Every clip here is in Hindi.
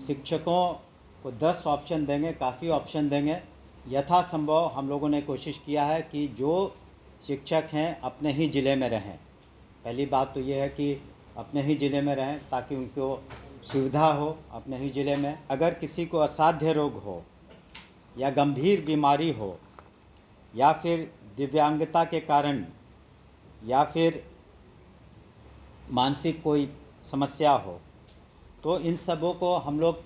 शिक्षकों को 10 ऑप्शन देंगे, काफ़ी ऑप्शन देंगे। यथासंभव हम लोगों ने कोशिश किया है कि जो शिक्षक हैं अपने ही ज़िले में रहें। पहली बात तो ये है कि अपने ही ज़िले में रहें ताकि उनको सुविधा हो अपने ही ज़िले में। अगर किसी को असाध्य रोग हो या गंभीर बीमारी हो या फिर दिव्यांगता के कारण या फिर मानसिक कोई समस्या हो, तो इन सबों को हम लोग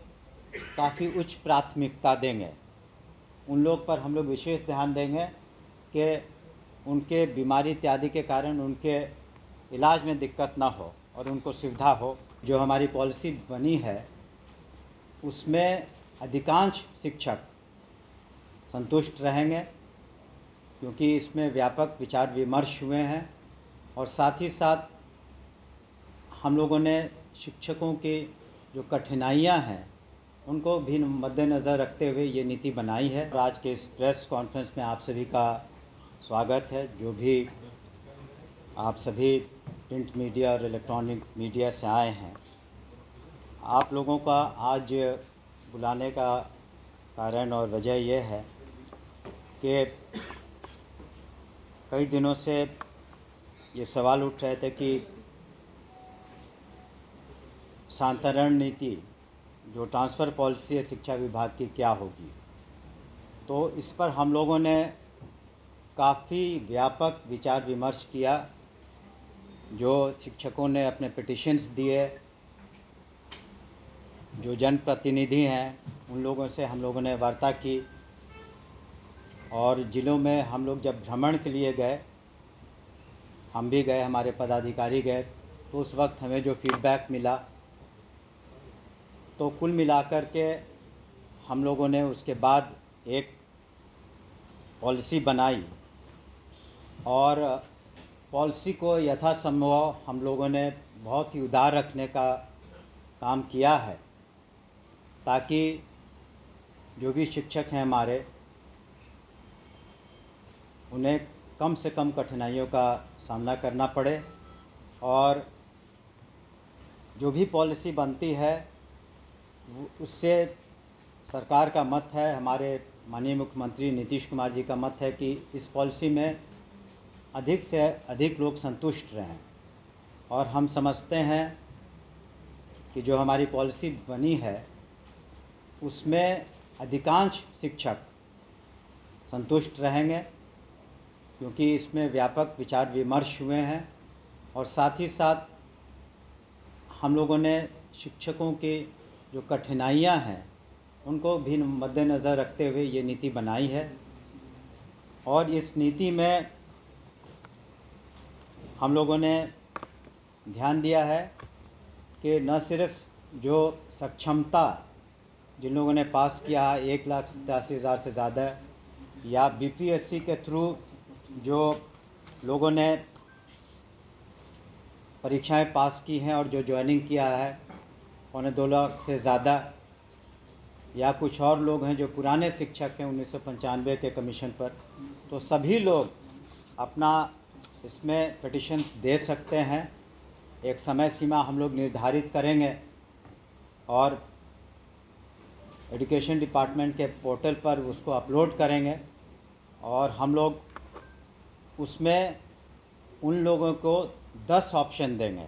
काफ़ी उच्च प्राथमिकता देंगे। उन लोग पर हम लोग विशेष ध्यान देंगे कि उनके बीमारी इत्यादि के कारण उनके इलाज में दिक्कत ना हो और उनको सुविधा हो। जो हमारी पॉलिसी बनी है उसमें अधिकांश शिक्षक संतुष्ट रहेंगे, क्योंकि इसमें व्यापक विचार विमर्श हुए हैं और साथ ही साथ हम लोगों ने शिक्षकों की जो कठिनाइयां हैं उनको भी मद्देनज़र रखते हुए ये नीति बनाई है। आज के इस प्रेस कॉन्फ्रेंस में आप सभी का स्वागत है। जो भी आप सभी प्रिंट मीडिया और इलेक्ट्रॉनिक मीडिया से आए हैं, आप लोगों का आज बुलाने का कारण और वजह यह है कि कई दिनों से ये सवाल उठ रहे थे कि शांतरण नीति जो ट्रांसफ़र पॉलिसी है शिक्षा विभाग की क्या होगी। तो इस पर हम लोगों ने काफ़ी व्यापक विचार विमर्श किया। जो शिक्षकों ने अपने पिटिशन्स दिए, जो जनप्रतिनिधि हैं उन लोगों से हम लोगों ने वार्ता की और ज़िलों में हम लोग जब भ्रमण के लिए गए, हम भी गए, हमारे पदाधिकारी गए, तो उस वक्त हमें जो फीडबैक मिला, तो कुल मिलाकर के हम लोगों ने उसके बाद एक पॉलिसी बनाई और पॉलिसी को यथासंभव हम लोगों ने बहुत ही उदार रखने का काम किया है, ताकि जो भी शिक्षक हैं हमारे, उन्हें कम से कम कठिनाइयों का सामना करना पड़े और जो भी पॉलिसी बनती है उससे सरकार का मत है, हमारे माननीय मुख्यमंत्री नीतीश कुमार जी का मत है कि इस पॉलिसी में अधिक से अधिक लोग संतुष्ट रहें। और हम समझते हैं कि जो हमारी पॉलिसी बनी है उसमें अधिकांश शिक्षक संतुष्ट रहेंगे, क्योंकि इसमें व्यापक विचार विमर्श हुए हैं और साथ ही साथ हम लोगों ने शिक्षकों की जो कठिनाइयां हैं उनको भी मद्देनज़र रखते हुए ये नीति बनाई है। और इस नीति में हम लोगों ने ध्यान दिया है कि न सिर्फ जो सक्षमता जिन लोगों ने पास किया है 1,87,000 से ज़्यादा, या बीपीएससी के थ्रू जो लोगों ने परीक्षाएं पास की हैं और जो ज्वाइनिंग किया है 2.25 लाख से ज़्यादा, या कुछ और लोग हैं जो पुराने शिक्षक हैं 1995 के कमीशन पर, तो सभी लोग अपना इसमें पिटिशन्स दे सकते हैं। एक समय सीमा हम लोग निर्धारित करेंगे और एजुकेशन डिपार्टमेंट के पोर्टल पर उसको अपलोड करेंगे और हम लोग उसमें उन लोगों को 10 ऑप्शन देंगे।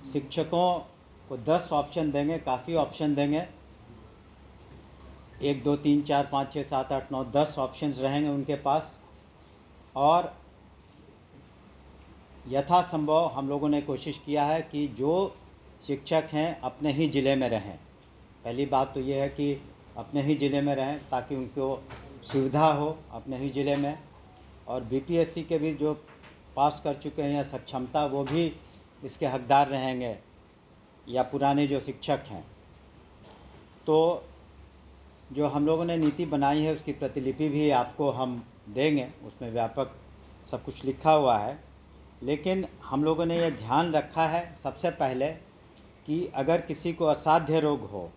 शिक्षकों को 10 ऑप्शन देंगे, काफ़ी ऑप्शन देंगे। 1 2 3 4 5 6 7 8 9 10 ऑप्शंस रहेंगे उनके पास और यथासंभव हम लोगों ने कोशिश किया है कि जो शिक्षक हैं अपने ही ज़िले में रहें। पहली बात तो ये है कि अपने ही ज़िले में रहें ताकि उनको सुविधा हो अपने ही ज़िले में। और बीपीएससी के भी जो पास कर चुके हैं या सक्षमता, वो भी इसके हकदार रहेंगे, या पुराने जो शिक्षक हैं। तो जो हम लोगों ने नीति बनाई है उसकी प्रतिलिपि भी आपको हम देंगे, उसमें व्यापक सब कुछ लिखा हुआ है। लेकिन हम लोगों ने यह ध्यान रखा है सबसे पहले कि अगर किसी को असाध्य रोग हो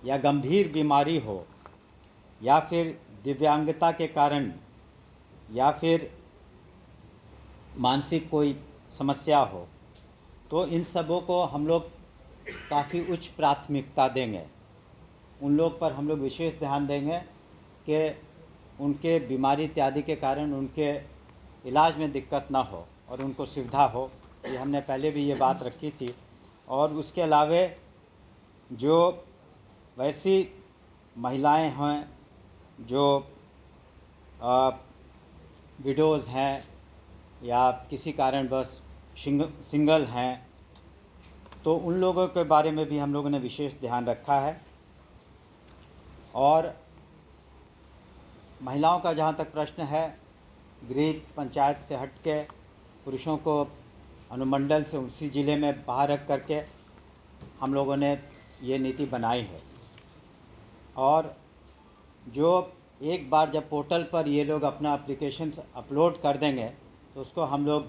या गंभीर बीमारी हो या फिर दिव्यांगता के कारण या फिर मानसिक कोई समस्या हो, तो इन सबों को हम लोग काफ़ी उच्च प्राथमिकता देंगे। उन लोग पर हम लोग विशेष ध्यान देंगे कि उनके बीमारी इत्यादि के कारण उनके इलाज में दिक्कत ना हो और उनको सुविधा हो। ये हमने पहले भी ये बात रखी थी। और उसके अलावे जो वैसी महिलाएं हैं जो विडोज़ हैं या किसी कारणवश सिंगल हैं, तो उन लोगों के बारे में भी हम लोगों ने विशेष ध्यान रखा है। और महिलाओं का जहाँ तक प्रश्न है, गृह पंचायत से हट के पुरुषों को अनुमंडल से उसी ज़िले में बाहर रख करके हम लोगों ने ये नीति बनाई है। और जो एक बार जब पोर्टल पर ये लोग अपना एप्लीकेशन अपलोड कर देंगे तो उसको हम लोग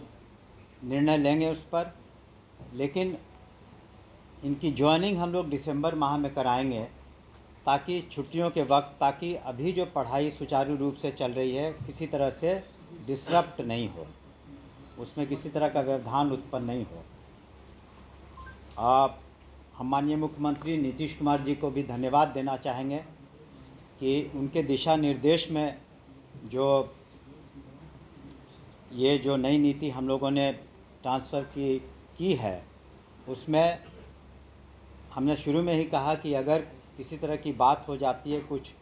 निर्णय लेंगे उस पर। लेकिन इनकी ज्वाइनिंग हम लोग दिसंबर माह में कराएंगे ताकि छुट्टियों के वक्त, ताकि अभी जो पढ़ाई सुचारू रूप से चल रही है किसी तरह से डिसरप्ट नहीं हो, उसमें किसी तरह का व्यवधान उत्पन्न नहीं हो। हम माननीय मुख्यमंत्री नीतीश कुमार जी को भी धन्यवाद देना चाहेंगे कि उनके दिशा निर्देश में जो नई नीति हम लोगों ने ट्रांसफ़र की है, उसमें हमने शुरू में ही कहा कि अगर किसी तरह की बात हो जाती है, कुछ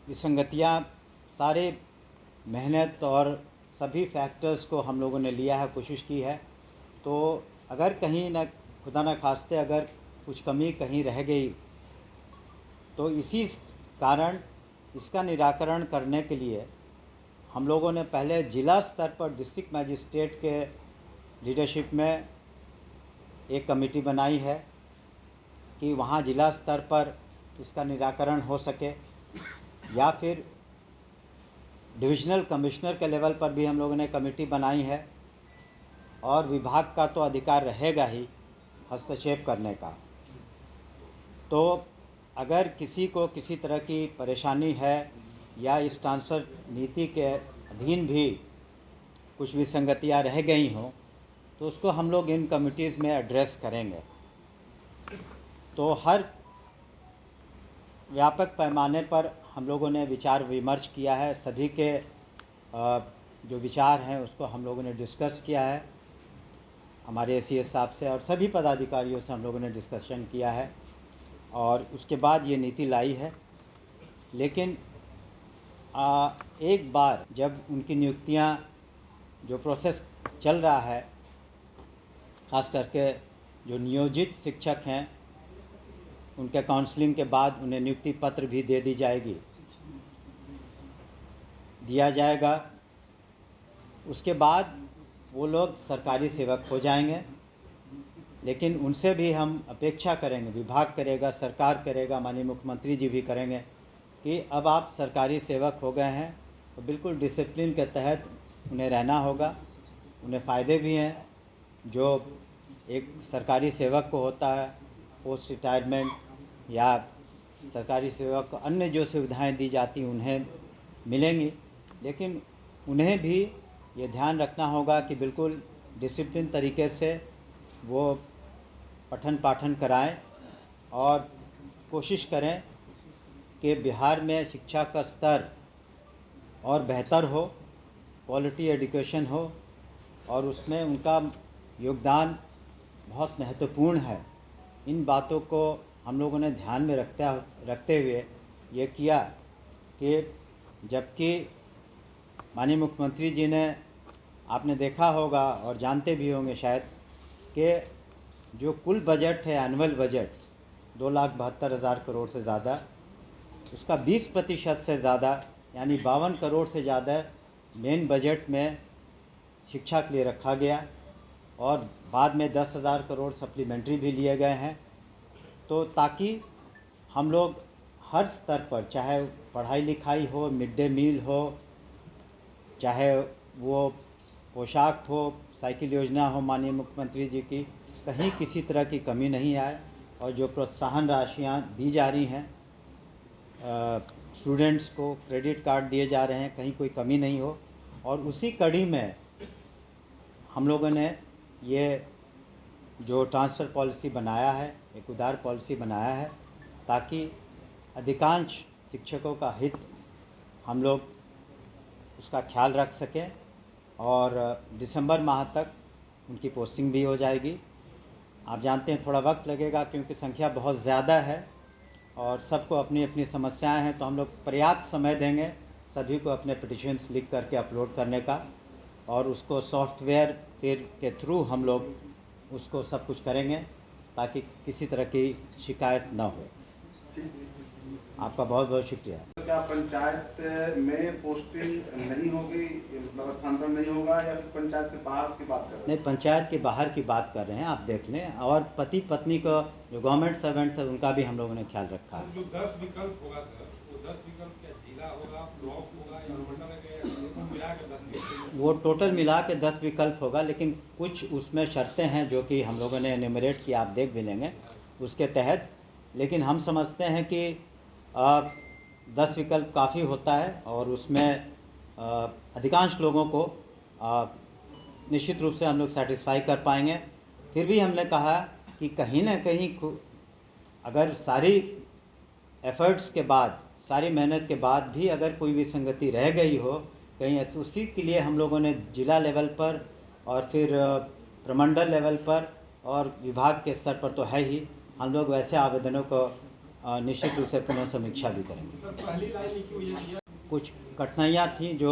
विसंगतियाँ, सारे मेहनत और सभी फैक्टर्स को हम लोगों ने लिया है, कोशिश की है, तो अगर कहीं न खुदा न खास्ते अगर कुछ कमी कहीं रह गई तो इसी कारण इसका निराकरण करने के लिए हम लोगों ने पहले ज़िला स्तर पर डिस्ट्रिक्ट मजिस्ट्रेट के लीडरशिप में एक कमेटी बनाई है कि वहाँ ज़िला स्तर पर इसका निराकरण हो सके, या फिर डिविजनल कमिश्नर के लेवल पर भी हम लोगों ने कमेटी बनाई है। और विभाग का तो अधिकार रहेगा ही हस्तक्षेप करने का। तो अगर किसी को किसी तरह की परेशानी है या इस ट्रांसफ़र नीति के अधीन भी कुछ विसंगतियां रह गई हों तो उसको हम लोग इन कमिटीज़ में एड्रेस करेंगे। तो हर व्यापक पैमाने पर हम लोगों ने विचार विमर्श किया है, सभी के जो विचार हैं उसको हम लोगों ने डिस्कस किया है हमारे एसीएस साहब से, और सभी पदाधिकारियों से हम लोगों ने डिस्कशन किया है और उसके बाद ये नीति लाई है। लेकिन एक बार जब उनकी नियुक्तियां, जो प्रोसेस चल रहा है, ख़ास करके जो नियोजित शिक्षक हैं उनके काउंसलिंग के बाद उन्हें नियुक्ति पत्र भी दिया जाएगा। उसके बाद वो लोग सरकारी सेवक हो जाएंगे। लेकिन उनसे भी हम अपेक्षा करेंगे, विभाग करेगा, सरकार करेगा, माननीय मुख्यमंत्री जी भी करेंगे कि अब आप सरकारी सेवक हो गए हैं तो बिल्कुल डिसिप्लिन के तहत उन्हें रहना होगा। उन्हें फ़ायदे भी हैं जो एक सरकारी सेवक को होता है, पोस्ट रिटायरमेंट या सरकारी सेवक को अन्य जो सुविधाएं दी जाती उन्हें मिलेंगी। लेकिन उन्हें भी ये ध्यान रखना होगा कि बिल्कुल डिसिप्लिन तरीके से वो पठन पाठन कराएं और कोशिश करें कि बिहार में शिक्षा का स्तर और बेहतर हो, क्वालिटी एजुकेशन हो, और उसमें उनका योगदान बहुत महत्वपूर्ण है। इन बातों को हम लोगों ने ध्यान में रखते हुए ये किया कि जबकि माननीय मुख्यमंत्री जी ने, आपने देखा होगा और जानते भी होंगे शायद, कि जो कुल बजट है, एनुअल बजट 2,72,000 करोड़ से ज़्यादा, उसका 20% से ज़्यादा यानी 52 करोड़ से ज़्यादा मेन बजट में शिक्षा के लिए रखा गया और बाद में 10,000 करोड़ सप्लीमेंट्री भी लिए गए हैं। तो ताकि हम लोग हर स्तर पर, चाहे पढ़ाई लिखाई हो, मिड डे मील हो, चाहे वो पोशाक हो, साइकिल योजना हो माननीय मुख्यमंत्री जी की, कहीं किसी तरह की कमी नहीं आए। और जो प्रोत्साहन राशियाँ दी जा रही हैं, स्टूडेंट्स को क्रेडिट कार्ड दिए जा रहे हैं, कहीं कोई कमी नहीं हो। और उसी कड़ी में हम लोगों ने ये जो ट्रांसफ़र पॉलिसी बनाया है, एक उदार पॉलिसी बनाया है, ताकि अधिकांश शिक्षकों का हित हम लोग उसका ख्याल रख सकें और दिसंबर माह तक उनकी पोस्टिंग भी हो जाएगी। आप जानते हैं थोड़ा वक्त लगेगा क्योंकि संख्या बहुत ज़्यादा है और सबको अपनी अपनी समस्याएं हैं, तो हम लोग पर्याप्त समय देंगे सभी को अपने पिटिशन्स लिख करके अपलोड करने का, और उसको सॉफ्टवेयर फिर के थ्रू हम लोग उसको सब कुछ करेंगे ताकि किसी तरह की शिकायत ना हो। आपका बहुत बहुत शुक्रिया। तो क्या पंचायत में पोस्टिंग नहीं होगी, मतलब स्थानांतरण नहीं होगा, या फिर पंचायत से बाहर की बात कर रहे हैं? नहीं, पंचायत के बाहर की बात कर रहे हैं, आप देख लें। और पति पत्नी का जो गवर्नमेंट सर्वेंट थे उनका भी हम लोगों ने ख्याल रखा है। जो 10 विकल्प होगा सर, वो 10 विकल्प क्या जिला होगा, ब्लॉक होगा या अनुमंडल है, मिला के 10 विकल्प? वो टोटल मिला के 10 विकल्प होगा, लेकिन कुछ उसमें शर्तें हैं जो कि हम लोगों ने एन्यूमरेट किया, आप देख भी लेंगे उसके तहत। लेकिन हम समझते हैं कि 10 विकल्प काफ़ी होता है और उसमें अधिकांश लोगों को निश्चित रूप से हम लोग सेटिस्फाई कर पाएंगे। फिर भी हमने कहा कि कहीं ना कहीं अगर सारी एफ़र्ट्स के बाद, सारी मेहनत के बाद भी अगर कोई विसंगति रह गई हो कहीं, तो उसी के लिए हम लोगों ने जिला लेवल पर और फिर प्रमंडल लेवल पर और विभाग के स्तर पर तो है ही, हम लोग वैसे आवेदनों को निश्चित रूप से पुनः समीक्षा भी करेंगे। पहली लाइन लिखी हुई है, कुछ कठिनाइयाँ थी जो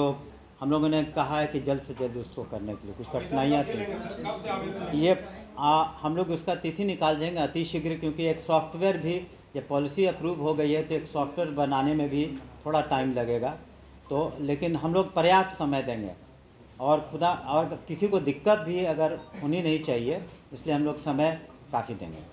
हम लोगों ने कहा है कि जल्द से जल्द उसको करने के लिए कुछ कठिनाइयाँ थी। कब से आवेदन? ये हम लोग उसका तिथि निकाल देंगे अति शीघ्र, क्योंकि एक सॉफ्टवेयर भी, जब पॉलिसी अप्रूव हो गई है तो एक सॉफ्टवेयर बनाने में भी थोड़ा टाइम लगेगा, तो लेकिन हम लोग पर्याप्त समय देंगे और खुदा और किसी को दिक्कत भी अगर होनी नहीं चाहिए, इसलिए हम लोग समय काफ़ी देंगे।